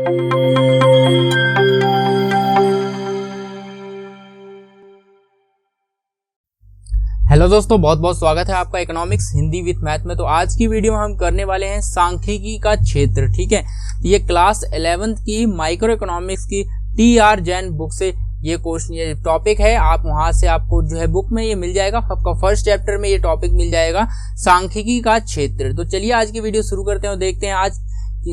Hello दोस्तों, बहुत बहुत स्वागत है आपका इकोनॉमिक्स हिंदी विद मैथ में। तो आज की वीडियो में हम करने वाले हैं सांख्यिकी का क्षेत्र। ठीक है, ये क्लास 11th की माइक्रो इकोनॉमिक्स की TR जैन बुक से ये क्वेश्चन, ये टॉपिक है। आप वहां से आपको जो है बुक में ये मिल जाएगा, आपका फर्स्ट चैप्टर में ये टॉपिक मिल जाएगा, सांख्यिकी का क्षेत्र। तो चलिए आज की वीडियो शुरू करते हैं और देखते हैं आज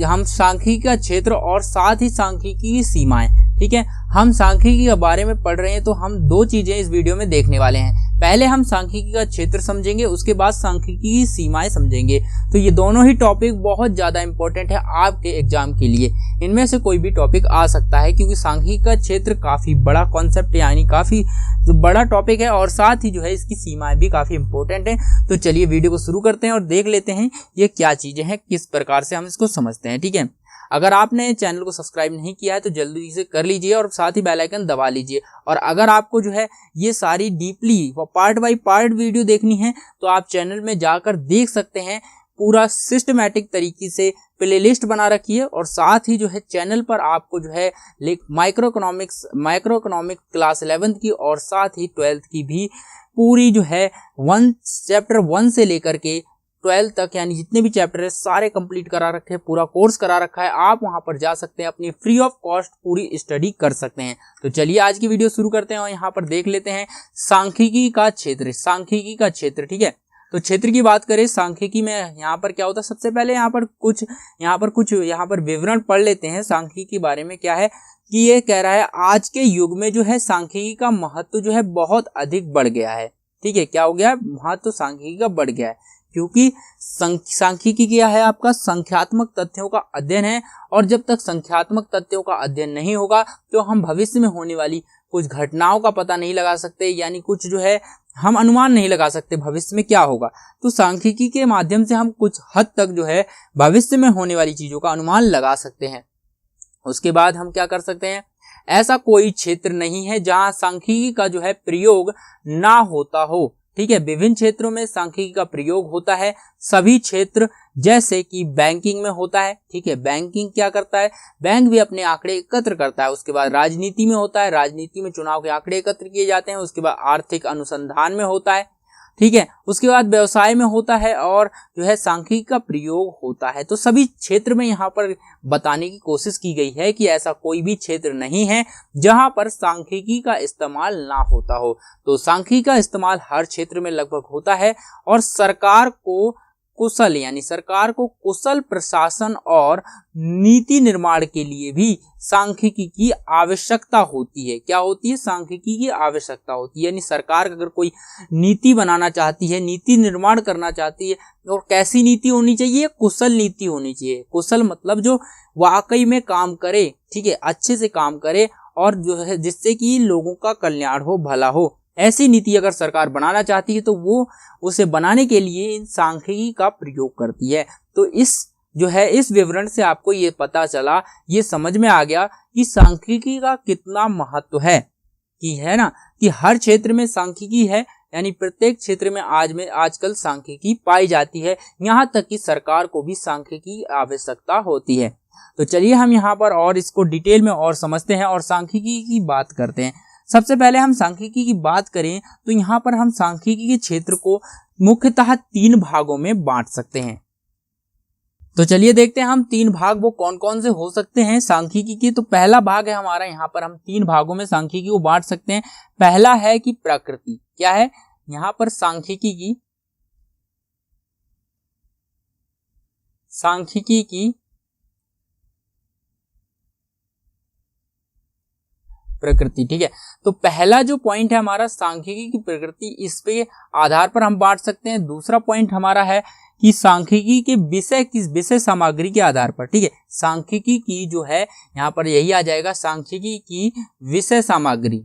हम सांख्यिकी का क्षेत्र और साथ ही सांख्यिकी की सीमाएं। ठीक है, हम सांख्यिकी के बारे में पढ़ रहे हैं तो हम दो चीजें इस वीडियो में देखने वाले हैं। पहले हम सांख्यिकी का क्षेत्र समझेंगे, उसके बाद सांख्यिकी की सीमाएं समझेंगे। तो ये दोनों ही टॉपिक बहुत ज्यादा इंपॉर्टेंट है आपके एग्जाम के लिए। इनमें से कोई भी टॉपिक आ सकता है क्योंकि सांख्यिकी का क्षेत्र काफी बड़ा कॉन्सेप्ट, यानी काफी जो बड़ा टॉपिक है और साथ ही जो है इसकी सीमाएं भी काफी इंपॉर्टेंट है। तो चलिए वीडियो को शुरू करते हैं और देख लेते हैं ये क्या चीजें हैं, किस प्रकार से हम इसको समझते हैं। ठीक है, अगर आपने चैनल को सब्सक्राइब नहीं किया है तो जल्दी से कर लीजिए और साथ ही बेल आइकन दबा लीजिए। और अगर आपको जो है ये सारी deeply part by part video देखनी है तो आप चैनल में जाकर देख सकते हैं। पूरा सिस्टमैटिक तरीके से प्लेलिस्ट बना रखी है और साथ ही जो है चैनल पर आपको जो है माइक्रो इकोनॉमिक क्लास 11th की और साथ ही 12th की भी पूरी जो है चैप्टर 1 से लेकर के 12 तक, यानी जितने भी चैप्टर है सारे कंप्लीट करा रखे हैं, पूरा कोर्स करा रखा है। आप वहां पर जा सकते हैं, अपनी फ्री ऑफ कॉस्ट पूरी स्टडी कर सकते हैं। तो चलिए आज की वीडियो शुरू करते हैं और यहाँ पर देख लेते हैं सांख्यिकी का क्षेत्र। सांख्यिकी का क्षेत्र, ठीक है, तो क्षेत्र की बात करें सांख्यिकी में यहाँ पर क्या होता है, सबसे पहले यहाँ पर विवरण पढ़ लेते हैं सांख्यिकी के बारे में। क्या है कि ये कह रहा है आज के युग में जो है सांख्यिकी का महत्व जो है बहुत अधिक बढ़ गया है। ठीक है, क्या हो गया, महत्व सांख्यिकी का बढ़ गया है क्योंकि सांख्यिकी क्या है, आपका संख्यात्मक तथ्यों का अध्ययन है। और जब तक संख्यात्मक तथ्यों का अध्ययन नहीं होगा तो हम भविष्य में होने वाली कुछ घटनाओं का पता नहीं लगा सकते, यानी कुछ जो है हम अनुमान नहीं लगा सकते भविष्य में क्या होगा। तो सांख्यिकी के माध्यम से हम कुछ हद तक जो है भविष्य में होने वाली चीजों का अनुमान लगा सकते हैं। उसके बाद हम क्या कर सकते हैं, ऐसा कोई क्षेत्र नहीं है जहां सांख्यिकी का जो है प्रयोग ना होता हो। ठीक है, विभिन्न क्षेत्रों में सांख्यिकी का प्रयोग होता है। सभी क्षेत्र जैसे कि बैंकिंग में होता है। ठीक है, बैंकिंग क्या करता है, बैंक भी अपने आंकड़े एकत्र करता है। उसके बाद राजनीति में होता है, राजनीति में चुनाव के आंकड़े एकत्र किए जाते हैं। उसके बाद आर्थिक अनुसंधान में होता है। ठीक है, उसके बाद व्यवसाय में होता है और जो है सांख्यिकी का प्रयोग होता है। तो सभी क्षेत्र में यहाँ पर बताने की कोशिश की गई है कि ऐसा कोई भी क्षेत्र नहीं है जहां पर सांख्यिकी का इस्तेमाल ना होता हो। तो सांख्यिकी का इस्तेमाल हर क्षेत्र में लगभग होता है और सरकार को कुशल प्रशासन और नीति निर्माण के लिए भी सांख्यिकी की आवश्यकता होती है। क्या होती है, सांख्यिकी की आवश्यकता होती है। यानी सरकार अगर कोई नीति बनाना चाहती है, नीति निर्माण करना चाहती है, और कैसी नीति होनी चाहिए, कुशल नीति होनी चाहिए। कुशल मतलब जो वाकई में काम करे, ठीक है, अच्छे से काम करे और जो है जिससे कि लोगों का कल्याण हो, भला हो। ऐसी नीति अगर सरकार बनाना चाहती है तो वो उसे बनाने के लिए इन सांख्यिकी का प्रयोग करती है। तो इस विवरण से आपको ये पता चला, ये समझ में आ गया कि सांख्यिकी का कितना महत्व है, कि है ना, कि हर क्षेत्र में सांख्यिकी है, यानी प्रत्येक क्षेत्र में आजकल सांख्यिकी पाई जाती है। यहाँ तक कि सरकार को भी सांख्यिकी की आवश्यकता होती है। तो चलिए हम यहाँ पर और इसको डिटेल में और समझते हैं और सांख्यिकी की बात करते हैं। सबसे पहले हम सांख्यिकी की बात करें तो यहाँ पर हम सांख्यिकी के क्षेत्र को मुख्यतः 3 भागों में बांट सकते हैं। तो चलिए देखते हैं हम 3 भाग वो कौन कौन से हो सकते हैं सांख्यिकी के। तो पहला भाग है हमारा, यहाँ पर हम 3 भागों में सांख्यिकी को बांट सकते हैं। पहला है कि प्रकृति। क्या है, यहाँ पर सांख्यिकी की प्रकृति। ठीक है, तो पहला जो पॉइंट है हमारा सांख्यिकी की प्रकृति, इस पे आधार पर हम बांट सकते हैं। दूसरा पॉइंट हमारा है कि सांख्यिकी के विषय सामग्री के आधार पर। ठीक है, सांख्यिकी की जो है यहाँ पर यही आ जाएगा, सांख्यिकी की विषय सामग्री।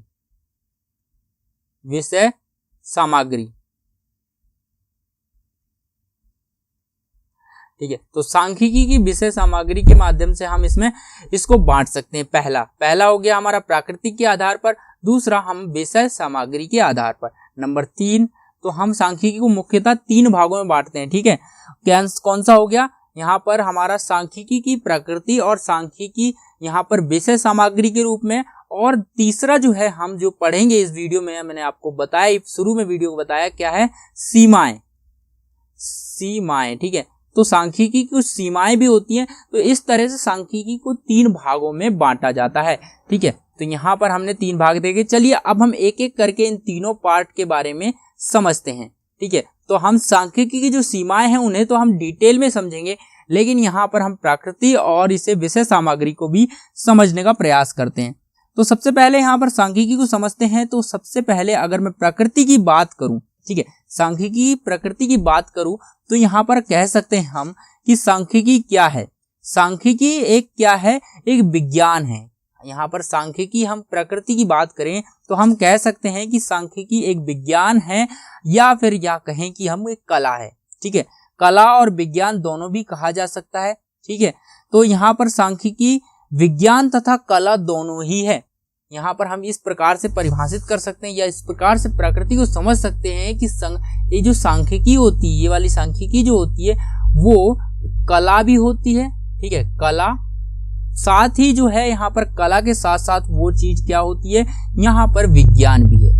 ठीक है, तो सांख्यिकी की विषय सामग्री के माध्यम से हम इसको बांट सकते हैं। पहला हो गया हमारा प्राकृतिक के आधार पर, दूसरा हम विषय सामग्री के आधार पर। नंबर 3, तो हम सांख्यिकी को मुख्यतः 3 भागों में बांटते हैं। ठीक है, कौन सा हो गया, यहाँ पर हमारा सांख्यिकी की प्रकृति और सांख्यिकी यहाँ पर विषय सामग्री के रूप में, और तीसरा जो है हम जो पढ़ेंगे इस वीडियो में, मैंने आपको बताया शुरू में वीडियो को बताया क्या है, सीमाएं। ठीक है, तो सांख्यिकी की कुछ सीमाएं भी होती हैं। तो इस तरह से सांख्यिकी को 3 भागों में बांटा जाता है। ठीक है, तो यहाँ पर हमने 3 भाग देखे। चलिए अब हम एक एक करके इन तीनों पार्ट के बारे में समझते हैं। ठीक है, तो हम सांख्यिकी की जो सीमाएं हैं उन्हें तो हम डिटेल में समझेंगे, लेकिन यहाँ पर हम प्रकृति और इसे विषय सामग्री को भी समझने का प्रयास करते हैं। तो सबसे पहले यहाँ पर सांख्यिकी को समझते हैं। तो सबसे पहले अगर मैं प्रकृति की बात करूं, ठीक है, सांख्यिकी प्रकृति की बात करूं, तो यहाँ पर कह सकते हैं हम कि सांख्यिकी क्या है। सांख्यिकी एक क्या है, एक विज्ञान है। यहाँ पर सांख्यिकी, हम प्रकृति की बात करें तो हम कह सकते हैं कि सांख्यिकी एक विज्ञान है, या फिर या कहें कि हम एक कला है। ठीक है, कला और विज्ञान दोनों भी कहा जा सकता है। ठीक है, तो यहाँ पर सांख्यिकी विज्ञान तथा कला दोनों ही है। यहाँ पर हम इस प्रकार से परिभाषित कर सकते हैं या इस प्रकार से प्रकृति को समझ सकते हैं कि ये जो सांख्यिकी होती है, ये वाली सांख्यिकी जो होती है वो कला भी होती है। ठीक है, कला, साथ ही जो है यहाँ पर कला के साथ साथ वो चीज क्या होती है, यहाँ पर विज्ञान भी है।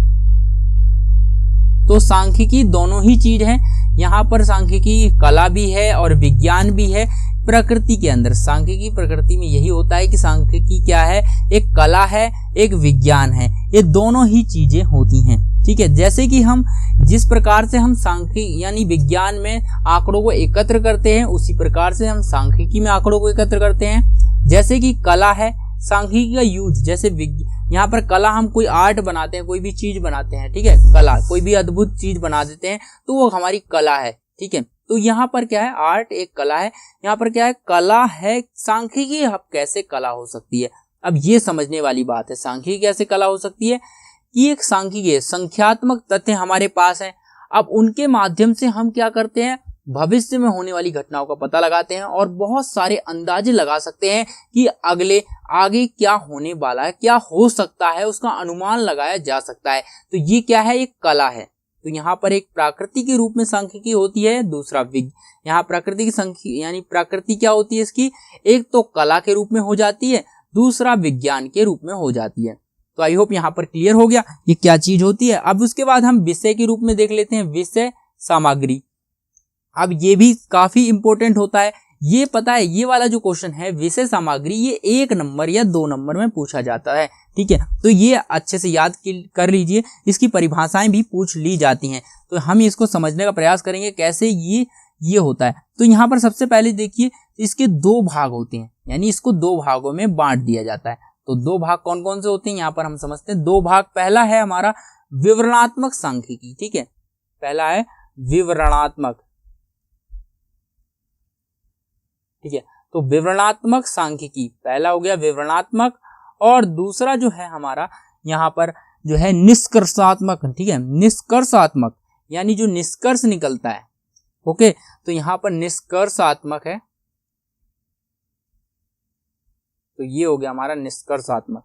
तो सांख्यिकी दोनों ही चीज है। यहाँ पर सांख्यिकी कला भी है और विज्ञान भी है। प्रकृति के अंदर सांख्यिकी प्रकृति में यही होता है कि सांख्यिकी क्या है, एक कला है, एक विज्ञान है। ये दोनों ही चीजें होती हैं। ठीक है, जैसे कि हम जिस प्रकार से हम सांख्यिकी यानी विज्ञान में आंकड़ों को एकत्र करते हैं, उसी प्रकार से हम सांख्यिकी में आंकड़ों को एकत्र करते हैं। जैसे कि कला है, सांख्यिकी का यूज, जैसे यहाँ पर कला, हम कोई आर्ट बनाते हैं, कोई भी चीज बनाते हैं। ठीक है, कला, कोई भी अद्भुत चीज बना देते हैं तो वो हमारी कला है। ठीक है, तो यहाँ पर क्या है, आर्ट एक कला है। यहाँ पर क्या है, कला है। सांख्यिकी अब कैसे कला हो सकती है, अब ये समझने वाली बात है। सांख्यिकी कैसे कला हो सकती है कि एक सांख्यिकी संख्यात्मक तथ्य हमारे पास है। अब उनके माध्यम से हम क्या करते हैं, भविष्य में होने वाली घटनाओं का पता लगाते हैं और बहुत सारे अंदाजे लगा सकते हैं कि आगे क्या होने वाला है, क्या हो सकता है, उसका अनुमान लगाया जा सकता है। तो ये क्या है, एक कला है। तो यहाँ पर एक प्रकृति के रूप में सांख्यिकी होती है, दूसरा यहाँ प्रकृति की सांख्यिकी यानी प्रकृति क्या होती है इसकी, एक तो कला के रूप में हो जाती है, दूसरा विज्ञान के रूप में हो जाती है। तो आई होप यहाँ पर क्लियर हो गया ये क्या चीज होती है। अब उसके बाद हम विषय के रूप में देख लेते हैं, विषय सामग्री। अब ये भी काफी इंपॉर्टेंट होता है। ये पता है, ये वाला जो क्वेश्चन है विषय सामग्री, ये 1 नंबर या 2 नंबर में पूछा जाता है। ठीक है, तो ये अच्छे से याद कर लीजिए, इसकी परिभाषाएं भी पूछ ली जाती हैं। तो हम इसको समझने का प्रयास करेंगे कैसे ये होता है। तो यहाँ पर सबसे पहले देखिए, इसके 2 भाग होते हैं, यानी इसको 2 भागों में बांट दिया जाता है। तो 2 भाग कौन कौन से होते हैं, यहाँ पर हम समझते हैं। 2 भाग, पहला है हमारा विवरणात्मक सांख्यिकी। ठीक है, पहला है विवरणात्मक। ठीक है, तो विवरणात्मक सांख्यिकी पहला हो गया विवरणात्मक, और दूसरा जो है हमारा यहाँ पर जो है निष्कर्षात्मक। ठीक है, निष्कर्षात्मक यानी जो निष्कर्ष निकलता है। ओके, तो यहाँ पर निष्कर्षात्मक है, तो ये हो गया हमारा निष्कर्षात्मक।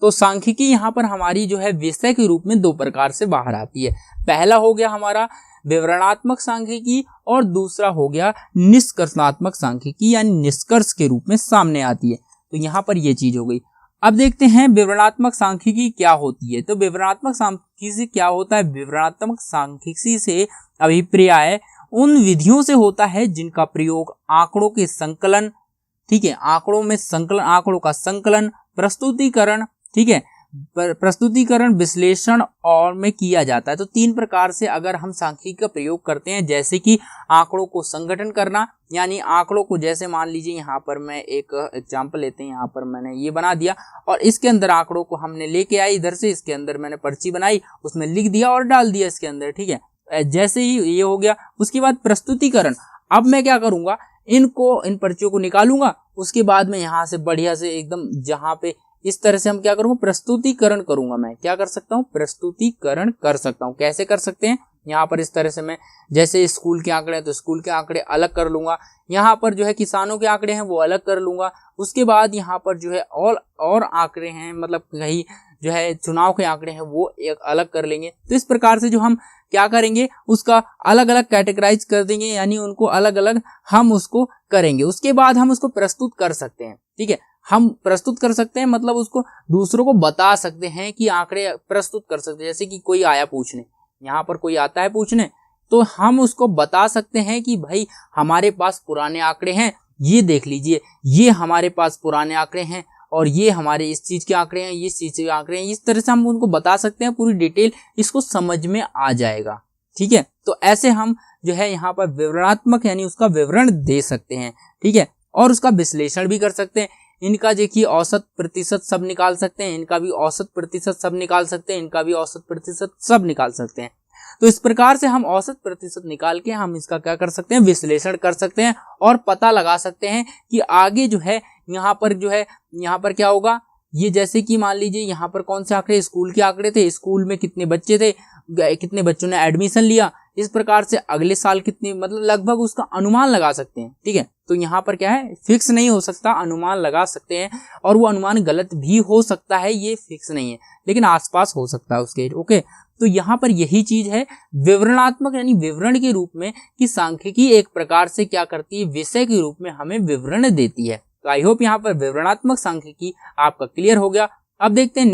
तो सांख्यिकी यहाँ पर हमारी जो है विषय के रूप में 2 प्रकार से बाहर आती है। पहला हो गया हमारा विवरणात्मक सांख्यिकी और दूसरा हो गया निष्कर्षात्मक सांख्यिकी, यानी निष्कर्ष के रूप में सामने आती है। तो यहाँ पर ये चीज हो गई। अब देखते हैं विवरणात्मक सांख्यिकी क्या होती है। तो विवरणात्मक सांख्यिकी से क्या होता है, विवरणात्मक सांख्यिकी से अभिप्राय उन विधियों से होता है जिनका प्रयोग आंकड़ों के संकलन, ठीक है, आंकड़ों का संकलन, प्रस्तुतिकरण, ठीक है, प्रस्तुतिकरण, विश्लेषण और में किया जाता है। तो 3 प्रकार से अगर हम सांख्यिकी का प्रयोग करते हैं, जैसे कि आंकड़ों को संगठन करना, यानी आंकड़ों को, जैसे मान लीजिए यहाँ पर मैं एक एग्जांपल लेते हैं, यहाँ पर मैंने ये बना दिया और इसके अंदर आंकड़ों को हमने लेके आए इधर से, इसके अंदर मैंने पर्ची बनाई, उसमें लिख दिया और डाल दिया इसके अंदर। ठीक है, जैसे ही ये हो गया, उसके बाद प्रस्तुतिकरण। अब मैं क्या करूंगा, इन पर्चियों को निकालूंगा, उसके बाद में यहाँ से बढ़िया से एकदम जहाँ पे इस तरह से हम क्या करूंगा, प्रस्तुतिकरण करूंगा। मैं क्या कर सकता हूँ, प्रस्तुतिकरण कर सकता हूँ। कैसे कर सकते हैं, यहाँ पर इस तरह से मैं, जैसे स्कूल के आंकड़े हैं तो स्कूल के आंकड़े अलग कर लूंगा, यहाँ पर जो है किसानों के आंकड़े हैं वो अलग कर लूंगा। उसके बाद यहाँ पर जो है और आंकड़े हैं, मतलब कहीं जो है चुनाव के आंकड़े हैं वो एक अलग कर लेंगे। तो इस प्रकार से जो हम क्या करेंगे उसका अलग अलग कैटेगराइज कर देंगे, यानी उनको अलग अलग हम उसको करेंगे। उसके बाद हम उसको प्रस्तुत कर सकते हैं, ठीक है। हम प्रस्तुत कर सकते हैं मतलब उसको दूसरों को बता सकते हैं कि आंकड़े प्रस्तुत कर सकते हैं। जैसे कि कोई आया पूछने, यहाँ पर कोई आता है पूछने, तो हम उसको बता सकते हैं कि भाई हमारे पास पुराने आंकड़े हैं, ये देख लीजिए, ये हमारे पास पुराने आंकड़े हैं और ये हमारे इस चीज के आंकड़े हैं, ये इस चीज के आंकड़े हैं। इस तरह से हम उनको बता सकते हैं, पूरी डिटेल इसको समझ में आ जाएगा, ठीक है। तो ऐसे हम जो है यहाँ पर विवरणात्मक यानी उसका विवरण दे सकते हैं, ठीक है, और उसका विश्लेषण भी कर सकते हैं। इनका देखिए औसत प्रतिशत सब निकाल सकते हैं, इनका भी औसत प्रतिशत सब निकाल सकते हैं, इनका भी औसत प्रतिशत सब निकाल सकते हैं। तो इस प्रकार से हम औसत प्रतिशत निकाल के हम इसका क्या कर सकते हैं, विश्लेषण कर सकते हैं और पता लगा सकते हैं कि आगे जो है यहाँ पर जो है यहाँ पर क्या होगा। ये जैसे कि मान लीजिए यहाँ पर कौन से आंकड़े, स्कूल के आंकड़े थे, स्कूल में कितने बच्चे थे, कितने बच्चों ने एडमिशन लिया, इस प्रकार से अगले साल कितने, मतलब लगभग उसका अनुमान लगा सकते हैं, ठीक है। तो यहाँ पर क्या है, फिक्स नहीं हो सकता, अनुमान लगा सकते हैं और वो अनुमान गलत भी हो सकता है, ये फिक्स नहीं है, लेकिन आसपास हो सकता है उसके, ओके। तो यहाँ पर यही चीज है विवरणात्मक यानी विवरण के रूप में कि सांख्यिकी एक प्रकार से क्या करती है, विषय के रूप में हमें विवरण देती है। तो आई होप यहाँ पर विवरणात्मक सांख्यिकी आपका क्लियर हो गया। अब देखते हैं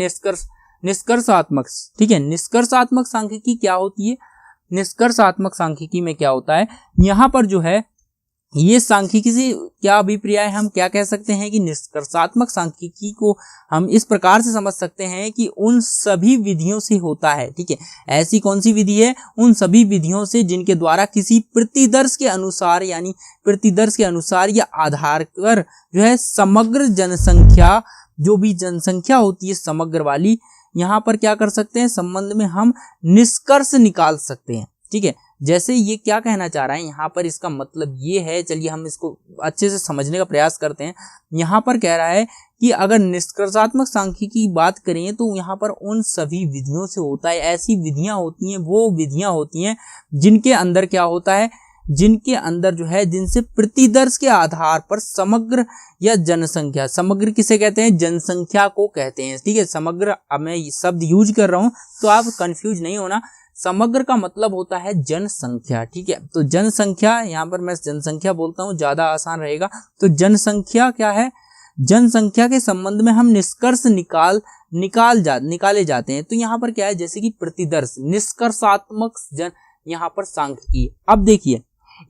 निष्कर्षात्मक, ठीक है। निष्कर्षात्मक सांख्यिकी क्या होती है, निष्कर्षात्मक सांख्यिकी में क्या होता है, यहाँ पर जो है ये सांख्यिकी से क्या अभिप्राय है, हम क्या कह सकते हैं कि निष्कर्षात्मक सांख्यिकी को हम इस प्रकार से समझ सकते हैं कि उन सभी विधियों से होता है, ठीक है। ऐसी कौन सी विधि है, उन सभी विधियों से जिनके द्वारा किसी प्रतिदर्श के अनुसार यानी प्रतिदर्श के अनुसार या आधार पर जो है समग्र जनसंख्या, जो भी जनसंख्या होती है समग्र वाली, यहाँ पर क्या कर सकते हैं, संबंध में हम निष्कर्ष निकाल सकते हैं, ठीक है। जैसे ये क्या कहना चाह रहा है यहाँ पर, इसका मतलब ये है, चलिए हम इसको अच्छे से समझने का प्रयास करते हैं। यहाँ पर कह रहा है कि अगर निष्कर्षात्मक सांख्यिकी की बात करें तो यहाँ पर उन सभी विधियों से होता है। ऐसी विधियां होती हैं, वो विधियां होती हैं जिनके अंदर क्या होता है, जिनके अंदर जो है जिनसे प्रतिदर्श के आधार पर समग्र या जनसंख्या, समग्र किसे कहते हैं, जनसंख्या को कहते हैं, ठीक है। समग्र, अब मैं शब्द यूज कर रहा हूँ तो आप कंफ्यूज नहीं होना, समग्र का मतलब होता है जनसंख्या, ठीक है। तो जनसंख्या, यहाँ पर मैं जनसंख्या बोलता हूँ ज्यादा आसान रहेगा। तो जनसंख्या क्या है, जनसंख्या के संबंध में हम निष्कर्ष निकाले जाते हैं। तो यहाँ पर क्या है, जैसे कि प्रतिदर्श, निष्कर्षात्मक यहाँ पर सांख्यिकी। अब देखिए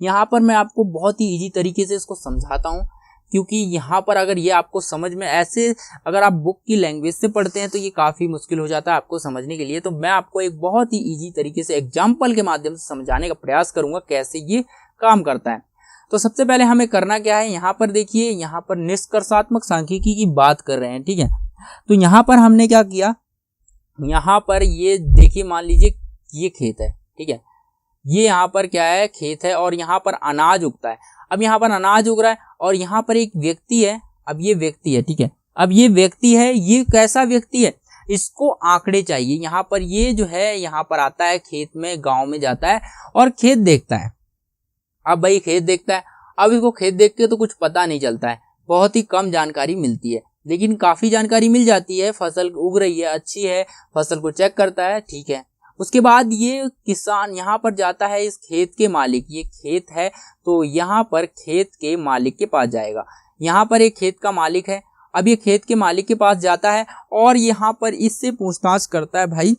यहाँ पर मैं आपको बहुत ही इजी तरीके से इसको समझाता हूँ, क्योंकि यहाँ पर अगर ये आपको समझ में, ऐसे अगर आप बुक की लैंग्वेज से पढ़ते हैं तो ये काफ़ी मुश्किल हो जाता है आपको समझने के लिए। तो मैं आपको एक बहुत ही इजी तरीके से एग्जाम्पल के माध्यम से समझाने का प्रयास करूँगा कैसे ये काम करता है। तो सबसे पहले हमें करना क्या है, यहाँ पर देखिए, यहाँ पर निष्कर्षात्मक सांख्यिकी की बात कर रहे हैं, ठीक है। तो यहाँ पर हमने क्या किया, यहाँ पर ये देखिए, मान लीजिए ये खेत है, ठीक है, ये यहाँ पर क्या है, खेत है और यहाँ पर अनाज उगता है। अब यहाँ पर अनाज उग रहा है और यहाँ पर एक व्यक्ति है। अब ये व्यक्ति है, ठीक है, अब ये व्यक्ति है, ये कैसा व्यक्ति है, इसको आंकड़े चाहिए। यहाँ पर ये जो है यहाँ पर आता है खेत में, गांव में जाता है और खेत देखता है। अब भाई खेत देखता है, अब इसको खेत देख के तो कुछ पता नहीं चलता है, बहुत ही कम जानकारी मिलती है, लेकिन काफी जानकारी मिल जाती है। फसल उग रही है, अच्छी है, फसल को चेक करता है, ठीक है। उसके बाद ये किसान यहाँ पर जाता है इस खेत के मालिक, ये खेत है तो यहाँ पर खेत के मालिक के पास जाएगा। यहाँ पर एक खेत का मालिक है, अब ये खेत के मालिक के पास जाता है और यहाँ पर इससे पूछताछ करता है, भाई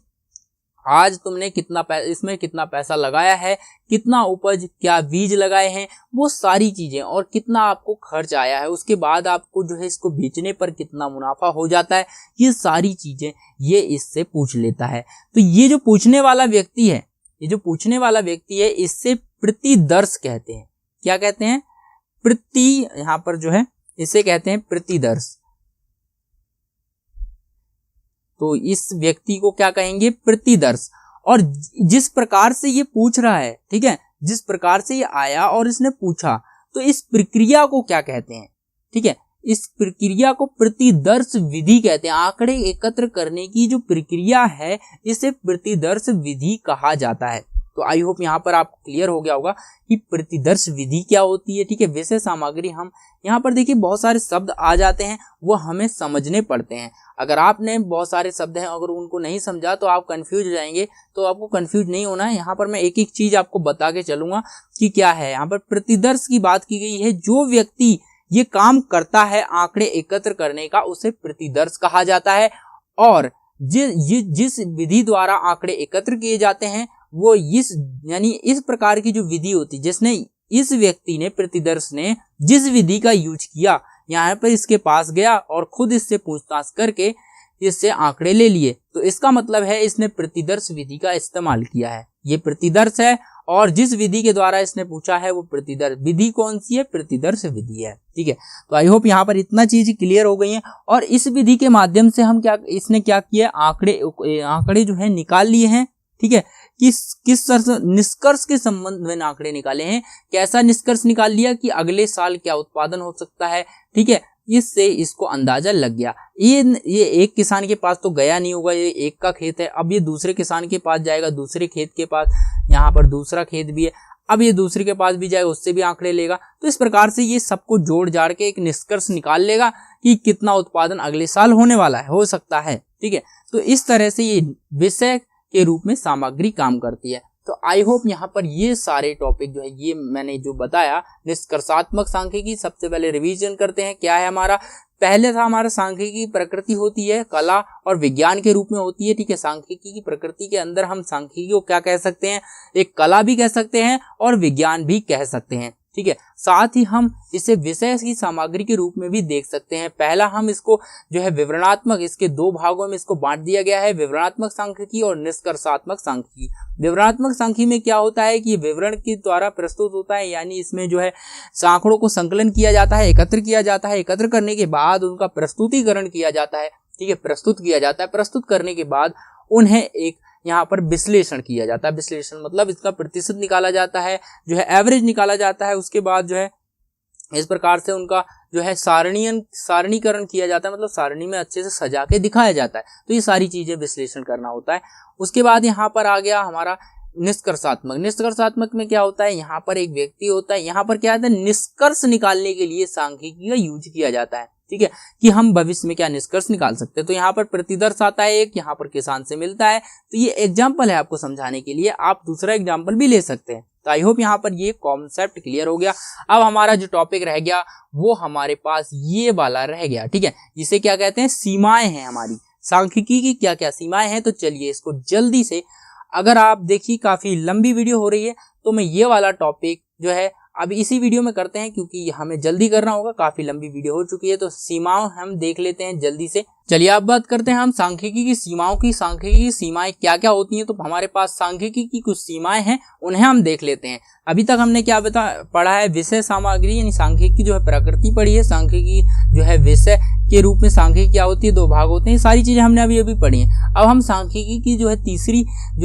आज तुमने कितना इसमें कितना पैसा लगाया है, कितना उपज, क्या बीज लगाए हैं, वो सारी चीजें, और कितना आपको खर्च आया है, उसके बाद आपको जो है इसको बेचने पर कितना मुनाफा हो जाता है, ये सारी चीजें ये इससे पूछ लेता है। तो ये जो पूछने वाला व्यक्ति है, ये जो पूछने वाला व्यक्ति है, इससे प्रतिदर्श कहते हैं। क्या कहते हैं, यहाँ पर जो है इसे कहते हैं प्रतिदर्श। तो इस व्यक्ति को क्या कहेंगे, प्रतिदर्श। और जिस प्रकार से ये पूछ रहा है, ठीक है, जिस प्रकार से ये आया और इसने पूछा, तो इस प्रक्रिया को क्या कहते हैं, ठीक है, इस प्रक्रिया को प्रतिदर्श विधि कहते हैं। आंकड़े एकत्र करने की जो प्रक्रिया है इसे प्रतिदर्श विधि कहा जाता है। तो आई होप यहाँ पर आप क्लियर हो गया होगा कि प्रतिदर्श विधि क्या होती है। ठीक है, विषय सामग्री, हम यहाँ पर देखिए बहुत सारे शब्द आ जाते हैं, वो हमें समझने पड़ते हैं। अगर आपने बहुत सारे शब्द हैं, अगर उनको नहीं समझा तो आप कंफ्यूज हो जाएंगे, तो आपको कंफ्यूज नहीं होना है। यहाँ पर मैं एक एक चीज आपको बता के चलूंगा कि क्या है। यहाँ पर प्रतिदर्श की बात की गई है, जो व्यक्ति ये काम करता है आंकड़े एकत्र करने का, उसे प्रतिदर्श कहा जाता है। और जिस विधि द्वारा आंकड़े एकत्र किए जाते हैं वो इस प्रकार की जो विधि होती है, जिसने इस व्यक्ति ने, प्रतिदर्श ने जिस विधि का यूज किया, यहाँ पर इसके पास गया और खुद इससे पूछताछ करके इससे आंकड़े ले लिए, तो इसका मतलब है इसने प्रतिदर्श विधि का इस्तेमाल किया है। ये प्रतिदर्श है, और जिस विधि के द्वारा इसने पूछा है वो प्रतिदर्श विधि कौन सी है? प्रतिदर्श विधि है। ठीक है, तो आई होप यहाँ पर इतना चीज क्लियर हो गई है। और इस विधि के माध्यम से हम इसने क्या किया, आंकड़े जो है निकाल लिए हैं। ठीक है, किस निष्कर्ष के संबंध में आंकड़े निकाले हैं। कैसा निष्कर्ष निकाल लिया कि अगले साल क्या उत्पादन हो सकता है। ठीक है, इससे इसको अंदाजा लग गया। ये एक किसान के पास तो गया नहीं होगा, ये एक का खेत है, अब ये दूसरे किसान के पास जाएगा, दूसरे खेत के पास, यहाँ पर दूसरा खेत भी है, अब ये दूसरे के पास भी जाएगा, उससे भी आंकड़े लेगा। तो इस प्रकार से ये सबको जोड़ जाड़ के एक निष्कर्ष निकाल लेगा कि कितना उत्पादन अगले साल होने वाला है, हो सकता है। ठीक है, तो इस तरह से ये विषय के रूप में सामग्री काम करती है। तो आई होप यहाँ पर ये सारे टॉपिक जो है, ये मैंने जो बताया निष्कर्षात्मक सांख्यिकी, सबसे पहले रिवीजन करते हैं। क्या है हमारा? पहले था हमारा सांख्यिकी की प्रकृति होती है कला और विज्ञान के रूप में होती है। ठीक है, सांख्यिकी की प्रकृति के अंदर हम सांख्यिकी को क्या कह सकते हैं? एक कला भी कह सकते हैं और विज्ञान भी कह सकते हैं। ठीक है, साथ ही हम इसे विषय की सामग्री के रूप में भी देख सकते हैं। पहला हम इसको जो है विवरणात्मक, इसके दो भागों में इसको बांट दिया गया है, विवरणात्मक सांख्यिकी और निष्कर्षात्मक सांख्यिकी। विवरणात्मक सांख्यिकी में क्या होता है कि विवरण के द्वारा प्रस्तुत होता है, यानी इसमें जो है आंकड़ों को संकलन किया जाता है, एकत्र किया जाता है, एकत्र करने के बाद उनका प्रस्तुतिकरण किया जाता है। ठीक है, प्रस्तुत किया जाता है, प्रस्तुत करने के बाद उन्हें एक यहाँ पर विश्लेषण किया जाता है। विश्लेषण मतलब इसका प्रतिशत निकाला जाता है, जो है एवरेज निकाला जाता है। उसके बाद जो है इस प्रकार से उनका जो है सारणीकरण किया जाता है, मतलब सारणी में अच्छे से सजा के दिखाया जाता है। तो ये सारी चीजें विश्लेषण करना होता है। उसके बाद यहाँ पर आ गया हमारा निष्कर्षात्मक। निष्कर्षात्मक में क्या होता है? यहाँ पर एक व्यक्ति होता है, यहाँ पर क्या होता है, निष्कर्ष निकालने के लिए सांख्यिकी का यूज किया जाता है। ठीक है, कि हम भविष्य में क्या निष्कर्ष निकाल सकते हैं। तो यहाँ पर प्रतिदर्श आता है एक, यहाँ पर किसान से मिलता है। तो ये एग्जाम्पल है आपको समझाने के लिए, आप दूसरा एग्जाम्पल भी ले सकते हैं। तो आई होप यहाँ पर ये कॉन्सेप्ट क्लियर हो गया। अब हमारा जो टॉपिक रह गया वो हमारे पास ये वाला रह गया। ठीक है, जिसे क्या कहते हैं, सीमाएं हैं हमारी सांख्यिकी की, क्या क्या सीमाएं हैं। तो चलिए इसको जल्दी से, अगर आप देखिए काफी लंबी वीडियो हो रही है तो मैं ये वाला टॉपिक जो है अब इसी वीडियो में करते हैं, क्योंकि हमें जल्दी करना होगा, काफी लंबी वीडियो हो चुकी है। तो सीमाओं हम देख लेते हैं जल्दी से। चलिए अब बात करते हैं हम सांख्यिकी की सीमाओं की। सांख्यिकी की सीमाएं क्या क्या होती हैं? तो हमारे पास सांख्यिकी की कुछ सीमाएं हैं, उन्हें हम देख लेते हैं। अभी तक हमने क्या पढ़ा है? विषय सामग्री, यानी सांख्यिकी जो है प्रकृति पढ़ी है, सांख्यिकी जो है विषय के रूप में सांख्यिकी क्या होती है, दो भाग होते हैं, सारी चीजें हमने अभी पढ़ी हैं। अब हम सांख्यिकी की जो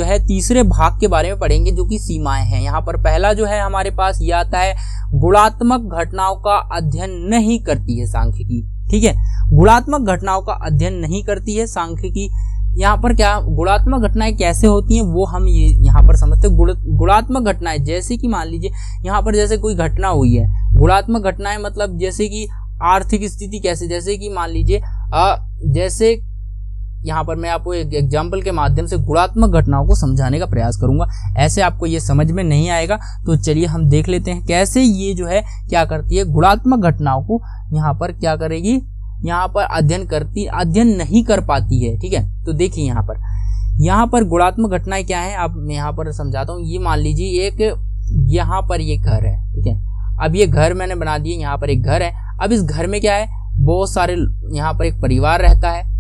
है तीसरे भाग के बारे में पढ़ेंगे, जो कि सीमाएं हैं। यहाँ पर पहला जो है हमारे पास ये आता है, गुणात्मक घटनाओं का अध्ययन नहीं करती है सांख्यिकी। ठीक है, गुणात्मक घटनाओं का अध्ययन नहीं करती है सांख्यिकी। यहाँ पर क्या गुणात्मक घटनाएं कैसे होती हैं वो हम ये यहाँ पर समझते हैं। गुणात्मक घटनाएं जैसे कि मान लीजिए यहाँ पर जैसे कोई घटना हुई है, गुणात्मक घटनाएं मतलब जैसे कि आर्थिक स्थिति कैसे, जैसे कि मान लीजिए जैसे यहाँ पर मैं आपको एक एग्जाम्पल के माध्यम से गुणात्मक घटनाओं को समझाने का प्रयास करूंगा, ऐसे आपको ये समझ में नहीं आएगा। तो चलिए हम देख लेते हैं कैसे ये जो है क्या करती है, गुणात्मक घटनाओं को यहाँ पर क्या करेगी, यहाँ पर अध्ययन नहीं कर पाती है। ठीक है, तो देखिए यहाँ पर गुणात्मक घटनाएं क्या है, अब मैं यहाँ पर समझाता हूँ। ये मान लीजिए यहाँ पर ये घर है। ठीक है, अब ये घर मैंने बना दिए, यहाँ पर एक घर है। अब इस घर में क्या है, बहुत सारे यहाँ पर एक परिवार रहता है।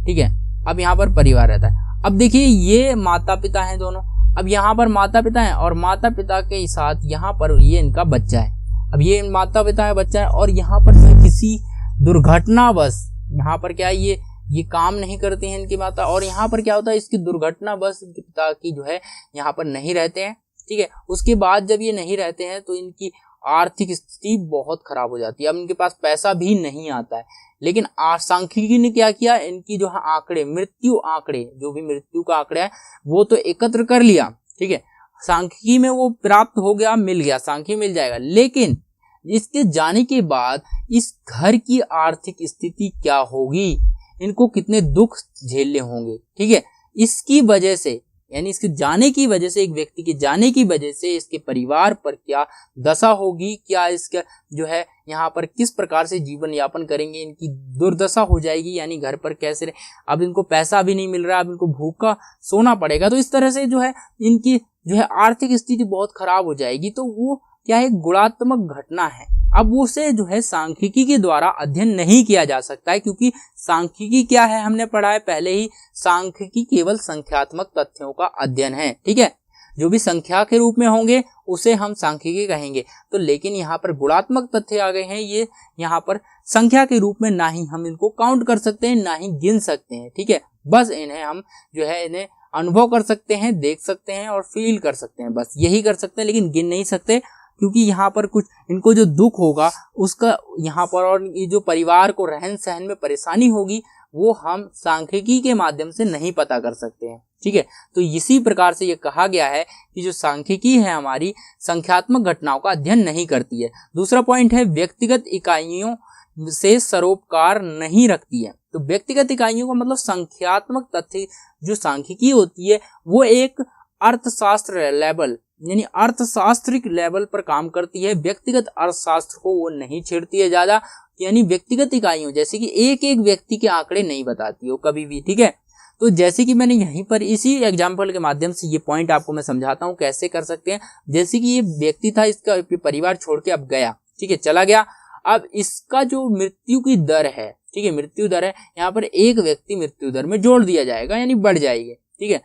ठीक है, अब यहाँ पर परिवार रहता है। अब देखिए ये माता पिता हैं दोनों। अब यहाँ पर माता पिता हैं और माता पिता के साथ यहाँ पर ये इनका बच्चा है। अब ये माता पिता है, बच्चा है, और यहाँ पर किसी दुर्घटनावश यहाँ पर क्या है, ये काम नहीं करते हैं इनकी माता, और यहाँ पर क्या होता है, इसकी दुर्घटनावश इनके पिता की जो है यहाँ पर नहीं रहते हैं। ठीक है, उसके बाद जब ये नहीं रहते हैं तो इनकी आर्थिक स्थिति बहुत खराब हो जाती है। अब इनके पास पैसा भी नहीं आता है, लेकिन सांख्यिकी ने क्या किया, इनकी जो आंकड़े, मृत्यु आंकड़े, जो भी मृत्यु का आंकड़ा है वो तो एकत्र कर लिया। ठीक है, सांख्यिकी में वो प्राप्त हो गया, मिल गया, सांख्यिकी मिल जाएगा, लेकिन इसके जाने के बाद इस घर की आर्थिक स्थिति क्या होगी, इनको कितने दुख झेलने होंगे, ठीक है। इसकी वजह से, यानी इसके जाने की वजह से, एक व्यक्ति के जाने की वजह से इसके परिवार पर क्या दशा होगी, क्या इसका जो है यहाँ पर किस प्रकार से जीवन यापन करेंगे, इनकी दुर्दशा हो जाएगी, यानी घर पर कैसे, अब इनको पैसा भी नहीं मिल रहा, अब इनको भूखा सोना पड़ेगा, तो इस तरह से जो है इनकी जो है आर्थिक स्थिति बहुत खराब हो जाएगी। तो वो क्या है, गुणात्मक घटना है। अब उसे जो है सांख्यिकी के द्वारा अध्ययन नहीं किया जा सकता है, क्योंकि सांख्यिकी क्या है, हमने पढ़ा है पहले ही, सांख्यिकी केवल संख्यात्मक तथ्यों का अध्ययन है, ठीक है। जो भी संख्या के रूप में होंगे उसे हम सांख्यिकी कहेंगे। तो लेकिन यहाँ पर गुणात्मक तथ्य आ गए हैं, ये यहाँ पर संख्या के रूप में ना ही हम इनको काउंट कर सकते हैं, ना ही गिन सकते हैं, ठीक है। बस इन्हें हम जो है इन्हें अनुभव कर सकते हैं, देख सकते हैं और फील कर सकते हैं, बस यही कर सकते हैं, लेकिन गिन नहीं सकते, क्योंकि यहाँ पर कुछ इनको जो दुख होगा उसका यहाँ पर, और ये जो परिवार को रहन सहन में परेशानी होगी, वो हम सांख्यिकी के माध्यम से नहीं पता कर सकते हैं, ठीक है। तो इसी प्रकार से ये कहा गया है कि जो सांख्यिकी है हमारी संख्यात्मक घटनाओं का अध्ययन नहीं करती है। दूसरा पॉइंट है, व्यक्तिगत इकाइयों से सरोकार नहीं रखती है। तो व्यक्तिगत इकाइयों का मतलब संख्यात्मक तथ्य जो सांख्यिकी होती है वो एक अर्थशास्त्र लेवल, यानी अर्थशास्त्रिक लेवल पर काम करती है, व्यक्तिगत अर्थशास्त्र को वो नहीं छेड़ती है ज्यादा, यानी व्यक्तिगत इकाइयों जैसे कि एक एक व्यक्ति के आंकड़े नहीं बताती हो कभी भी, ठीक है। तो जैसे कि मैंने यहीं पर इसी एग्जाम्पल के माध्यम से ये पॉइंट आपको मैं समझाता हूँ कैसे कर सकते हैं। जैसे कि ये व्यक्ति था, इसका परिवार छोड़ के अब गया, ठीक है, चला गया। अब इसका जो मृत्यु की दर है, ठीक है, मृत्यु दर है, यहाँ पर एक व्यक्ति मृत्यु दर में जोड़ दिया जाएगा, यानी बढ़ जाएगी, ठीक है।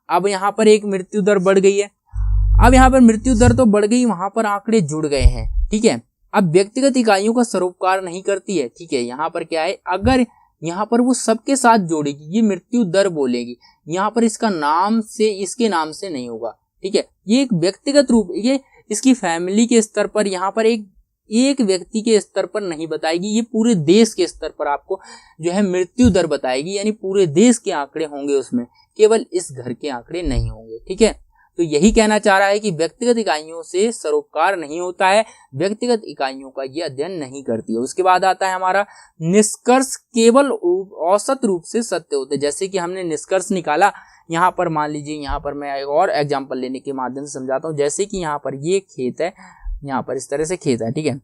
अब यहाँ पर एक मृत्यु दर बढ़ गई है, अब यहाँ पर मृत्यु दर तो बढ़ गई, वहां पर आंकड़े जुड़ गए हैं, ठीक है। अब व्यक्तिगत इकाइयों का सरोकार नहीं करती है, ठीक है। यहाँ पर क्या है, अगर यहाँ पर वो सबके साथ जोड़ेगी, ये मृत्यु दर बोलेगी, यहाँ पर इसका नाम से, इसके नाम से नहीं होगा, ठीक है। ये एक व्यक्तिगत रूप, ये इसकी फैमिली के स्तर पर, यहाँ पर एक व्यक्ति के स्तर पर नहीं बताएगी, ये पूरे देश के स्तर पर आपको जो है मृत्यु दर बताएगी, यानी पूरे देश के आंकड़े होंगे उसमें, केवल इस घर के आंकड़े नहीं होंगे, ठीक है। तो यही कहना चाह रहा है कि व्यक्तिगत इकाइयों से सरोकार नहीं होता है, व्यक्तिगत इकाइयों का ये अध्ययन नहीं करती है। उसके बाद आता है हमारा निष्कर्ष केवल औसत रूप से सत्य होते हैं। जैसे कि हमने निष्कर्ष निकाला, यहाँ पर मान लीजिए, यहाँ पर मैं एक और एग्जाम्पल लेने के माध्यम से समझाता हूँ। जैसे कि यहाँ पर ये खेत है, यहाँ पर इस तरह से खेत है, ठीक है।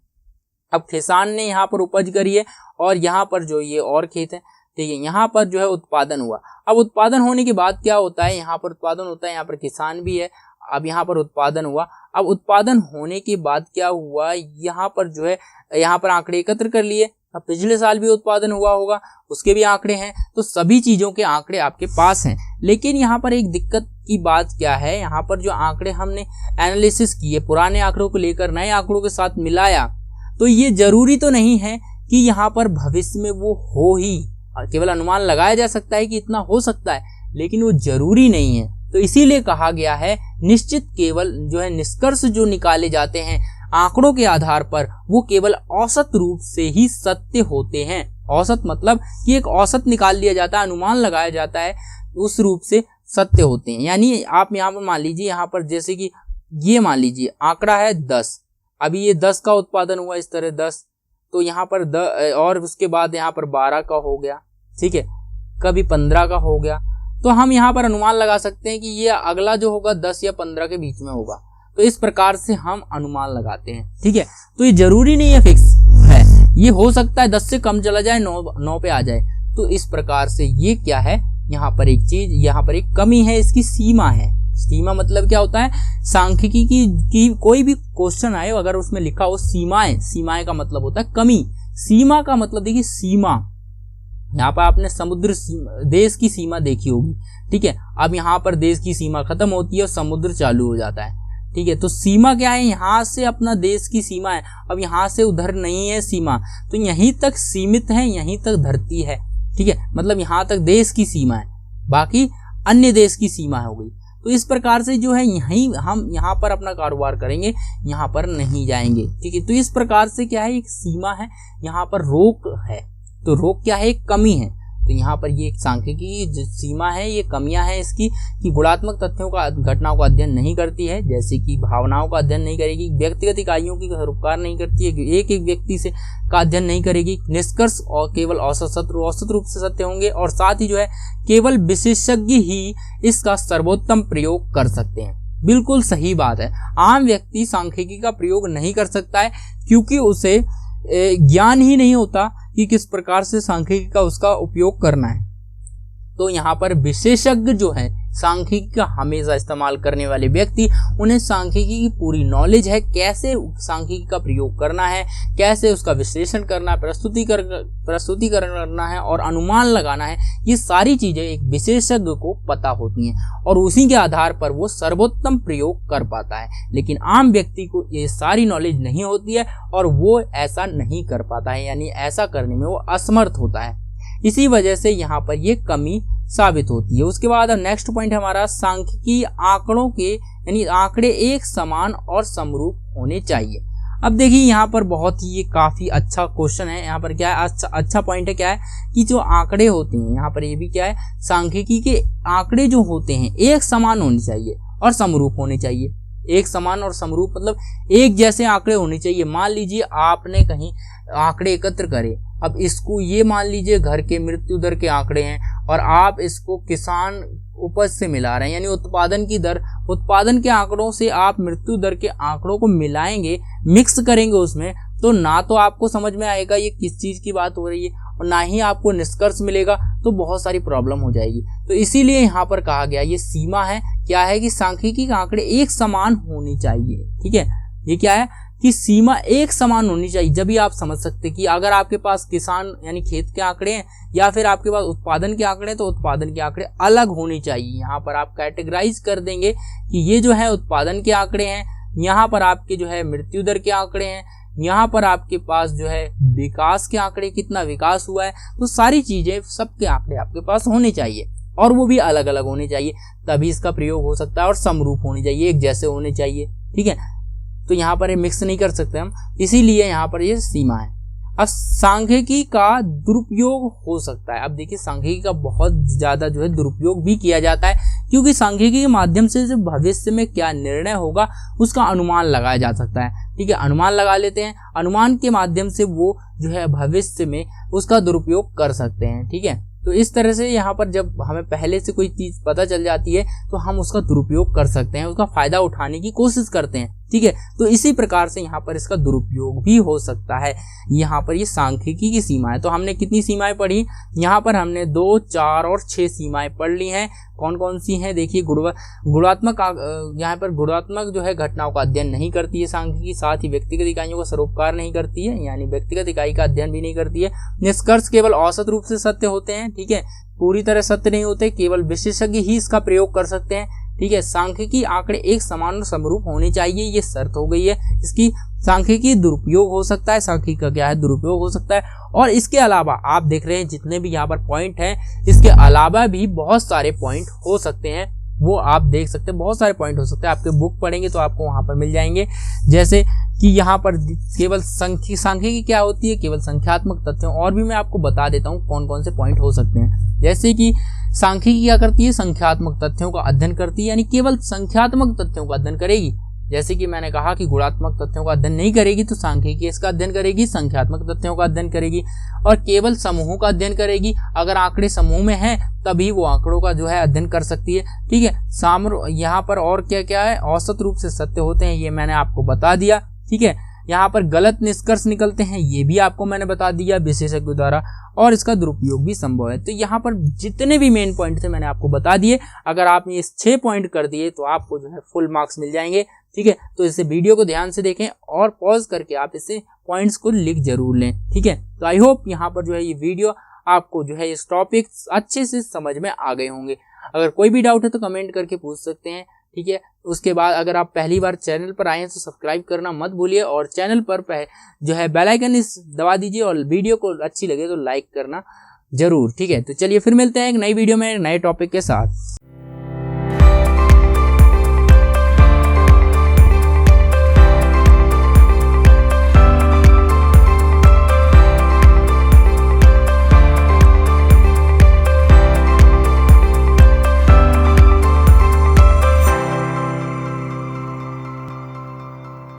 अब किसान ने यहाँ पर उपज करी है और यहाँ पर जो ये और खेत है, ठीक है, यहाँ पर जो है उत्पादन हुआ। अब उत्पादन होने के बाद क्या होता है, यहाँ पर उत्पादन होता है, यहाँ पर किसान भी है, अब यहाँ पर उत्पादन हुआ। अब उत्पादन होने के बाद क्या हुआ, यहाँ पर जो है, यहाँ पर आंकड़े एकत्र कर लिए। अब पिछले साल भी उत्पादन हुआ होगा, उसके भी आंकड़े हैं, तो सभी चीजों के आंकड़े आपके पास हैं। लेकिन यहाँ पर एक दिक्कत की बात क्या है, यहाँ पर जो आंकड़े हमने एनालिसिस किए, पुराने आंकड़ों को लेकर नए आंकड़ों के साथ मिलाया, तो ये जरूरी तो नहीं है कि यहाँ पर भविष्य में वो हो ही, केवल अनुमान लगाया जा सकता है कि इतना हो सकता है, लेकिन वो जरूरी नहीं है। तो इसीलिए कहा गया है निश्चित, केवल जो है निष्कर्ष जो निकाले जाते हैं आंकड़ों के आधार पर, वो केवल औसत रूप से ही सत्य होते हैं। औसत मतलब कि एक औसत निकाल लिया जाता है, अनुमान लगाया जाता है, उस रूप से सत्य होते हैं। यानी आप यहाँ पर मान लीजिए, यहाँ पर जैसे कि ये मान लीजिए आंकड़ा है 10, अभी ये 10 का उत्पादन हुआ, इस तरह 10, तो यहाँ पर और उसके बाद यहाँ पर 12 का हो गया, ठीक है, कभी 15 का हो गया। तो हम यहाँ पर अनुमान लगा सकते हैं कि ये अगला जो होगा 10 या 15 के बीच में होगा। तो इस प्रकार से हम अनुमान लगाते हैं, ठीक है। तो ये जरूरी नहीं है फिक्स है, ये हो सकता है 10 से कम चला जाए, 9 पे आ जाए। तो इस प्रकार से ये क्या है, यहाँ पर एक चीज, यहाँ पर एक कमी है, इसकी सीमा है। सीमा मतलब क्या होता है, सांख्यिकी की कोई भी क्वेश्चन आए अगर उसमें लिखा हो सीमाएं, सीमाएं का मतलब होता है कमी। सीमा का मतलब देखिए सीमा, यहाँ पर आपने समुद्र देश की सीमा देखी होगी, ठीक है। अब यहाँ पर देश की सीमा खत्म होती है और समुद्र चालू हो जाता है, ठीक है। तो सीमा क्या है, यहाँ से अपना देश की सीमा है, अब यहाँ से उधर नहीं है सीमा, तो यहीं तक सीमित है, यहीं तक धरती है, ठीक है। मतलब यहाँ तक देश की सीमा है, बाकी अन्य देश की सीमा हो गई। तो इस प्रकार से जो है यहीं हम यहाँ पर अपना कारोबार करेंगे, यहाँ पर नहीं जाएंगे, ठीक है। तो इस प्रकार से क्या है, एक सीमा है, यहाँ पर रोक है। तो रोक क्या है, एक कमी है। तो यहाँ पर ये सांख्यिकी की सीमा है, ये कमियां हैं इसकी कि गुणात्मक तथ्यों का घटनाओं का अध्ययन नहीं करती है, जैसे कि भावनाओं का अध्ययन नहीं करेगी, व्यक्तिगत इकाइयों की सरोकार नहीं करती है, एक एक व्यक्ति से का अध्ययन नहीं करेगी, निष्कर्ष और केवल औसत रूप से सत्य होंगे, और साथ ही जो है केवल विशेषज्ञ ही इसका सर्वोत्तम प्रयोग कर सकते हैं। बिल्कुल सही बात है, आम व्यक्ति सांख्यिकी का प्रयोग नहीं कर सकता है क्योंकि उसे ज्ञान ही नहीं होता कि किस प्रकार से सांख्यिकी का उसका उपयोग करना है। तो यहाँ पर विशेषज्ञ जो है सांख्यिकी का हमेशा इस्तेमाल करने वाले व्यक्ति, उन्हें सांख्यिकी की पूरी नॉलेज है, कैसे सांख्यिकी का प्रयोग करना है, कैसे उसका विश्लेषण करना है, प्रस्तुतिकरण करना है और अनुमान लगाना है, ये सारी चीजें एक विशेषज्ञ को पता होती हैं और उसी के आधार पर वो सर्वोत्तम प्रयोग कर पाता है। लेकिन आम व्यक्ति को ये सारी नॉलेज नहीं होती है और वो ऐसा नहीं कर पाता है, यानी ऐसा करने में वो असमर्थ होता है। इसी वजह से यहाँ पर ये कमी साबित होती है। उसके बाद नेक्स्ट पॉइंट हमारा सांख्यिकी आंकड़ों के यानी आंकड़े एक समान और समरूप होने चाहिए। अब देखिए यहाँ पर बहुत ही ये काफी अच्छा क्वेश्चन है। यहाँ पर क्या है, अच्छा पॉइंट है, क्या है कि जो आंकड़े होते हैं यहाँ पर ये भी क्या है, सांख्यिकी के आंकड़े जो होते हैं एक समान होने चाहिए और समरूप होने चाहिए। एक समान और समरूप मतलब एक जैसे आंकड़े होने चाहिए। मान लीजिए आपने कहीं आंकड़े एकत्र करे, अब इसको ये मान लीजिए घर के मृत्यु दर के आंकड़े हैं और आप इसको किसान उपज से मिला रहे हैं, यानी उत्पादन की दर, उत्पादन के आंकड़ों से आप मृत्यु दर के आंकड़ों को मिलाएंगे, मिक्स करेंगे उसमें, तो ना तो आपको समझ में आएगा ये किस चीज की बात हो रही है और ना ही आपको निष्कर्ष मिलेगा, तो बहुत सारी प्रॉब्लम हो जाएगी। तो इसीलिए यहाँ पर कहा गया ये सीमा है, क्या है कि सांख्यिकी के आंकड़े एक समान होनी चाहिए। ठीक है, ये क्या है कि सीमा एक समान होनी चाहिए। जब भी आप समझ सकते कि अगर आपके पास किसान यानी खेत के आंकड़े हैं या फिर आपके पास उत्पादन के आंकड़े हैं, तो उत्पादन के आंकड़े अलग होने चाहिए। यहाँ पर आप कैटेगराइज कर देंगे कि ये जो है उत्पादन के आंकड़े हैं, यहाँ पर आपके जो है मृत्यु दर के आंकड़े हैं, यहाँ पर आपके पास जो है विकास के आंकड़े, कितना विकास हुआ है, तो सारी चीजें सबके आंकड़े आपके पास होने चाहिए और वो भी अलग अलग होने चाहिए, तभी इसका प्रयोग हो सकता है। और समरूप होने चाहिए, एक जैसे होने चाहिए। ठीक है, तो यहाँ पर ये मिक्स नहीं कर सकते हम, इसीलिए यहाँ पर ये सीमा है। अब सांख्यिकी का दुरुपयोग हो सकता है। अब देखिए सांख्यिकी का बहुत ज्यादा जो है दुरुपयोग भी किया जाता है, क्योंकि सांख्यिकी के माध्यम से जो भविष्य में क्या निर्णय होगा उसका अनुमान लगाया जा सकता है। ठीक है, अनुमान लगा लेते हैं, अनुमान के माध्यम से वो जो है भविष्य में उसका दुरुपयोग कर सकते हैं। ठीक है, तो इस तरह से यहाँ पर जब हमें पहले से कोई चीज पता चल जाती है तो हम उसका दुरुपयोग कर सकते हैं, उसका फायदा उठाने की कोशिश करते हैं। ठीक है, तो इसी प्रकार से यहाँ पर इसका दुरुपयोग भी हो सकता है। यहाँ पर ये सांख्यिकी की सीमा है। तो हमने कितनी सीमाएं पढ़ी, यहाँ पर हमने 2, 4 और 6 सीमाएं पढ़ ली हैं। कौन कौन सी हैं, देखिए गुणात्मक, यहाँ पर गुणात्मक जो है घटनाओं का अध्ययन नहीं करती है सांख्यिकी, साथ ही व्यक्तिगत इकाइयों का सरोकार नहीं करती है, यानी व्यक्तिगत इकाई का अध्ययन भी नहीं करती है। निष्कर्ष केवल औसत रूप से सत्य होते हैं। ठीक है, पूरी तरह सत्य नहीं होते, केवल विशेषज्ञ ही इसका प्रयोग कर सकते हैं। ठीक है, सांख्यिकी आंकड़े एक समान और समरूप होने चाहिए, ये शर्त हो गई है इसकी। सांख्यिकी दुरुपयोग हो सकता है, सांख्यिकी का क्या है दुरुपयोग हो सकता है। और इसके अलावा आप देख रहे हैं जितने भी यहाँ पर पॉइंट हैं, इसके अलावा भी बहुत सारे पॉइंट हो सकते हैं, वो आप देख सकते हैं, बहुत सारे पॉइंट हो सकते हैं। आपके बुक पढ़ेंगे तो आपको वहां पर मिल जाएंगे। जैसे कि यहाँ पर केवल सांख्यिकी क्या होती है, केवल संख्यात्मक तथ्यों, और भी मैं आपको बता देता हूँ कौन कौन से पॉइंट हो सकते हैं। जैसे कि सांख्यिकी क्या करती है, संख्यात्मक तथ्यों का अध्ययन करती है, यानी केवल संख्यात्मक तथ्यों का अध्ययन करेगी। जैसे कि मैंने कहा कि गुणात्मक तथ्यों का अध्ययन नहीं करेगी, तो सांख्यिकी इसका अध्ययन करेगी, संख्यात्मक तथ्यों का अध्ययन करेगी और केवल समूहों का अध्ययन करेगी। अगर आंकड़े समूह में हैं तभी वो आंकड़ों का जो है अध्ययन कर सकती है। ठीक है, यहाँ पर और क्या क्या है, औसत रूप से सत्य होते हैं, ये मैंने आपको बता दिया। ठीक है, यहाँ पर गलत निष्कर्ष निकलते हैं, ये भी आपको मैंने बता दिया विशेषज्ञों द्वारा, और इसका दुरुपयोग भी संभव है। तो यहाँ पर जितने भी मेन पॉइंट थे मैंने आपको बता दिए। अगर आपने ये 6 पॉइंट कर दिए तो आपको जो है फुल मार्क्स मिल जाएंगे। ठीक है, तो इसे वीडियो को ध्यान से देखें और पॉज करके आप इसे पॉइंट्स को लिख जरूर लें। ठीक है, तो आई होप यहाँ पर जो है ये वीडियो आपको जो है इस टॉपिक अच्छे से समझ में आ गए होंगे। अगर कोई भी डाउट है तो कमेंट करके पूछ सकते हैं। ठीक है, उसके बाद अगर आप पहली बार चैनल पर आए हैं तो सब्सक्राइब करना मत भूलिए और चैनल पर जो है बेल आइकन दबा दीजिए और वीडियो को अच्छी लगे तो लाइक करना जरूर। ठीक है, तो चलिए फिर मिलते हैं एक नई वीडियो में नए टॉपिक के साथ।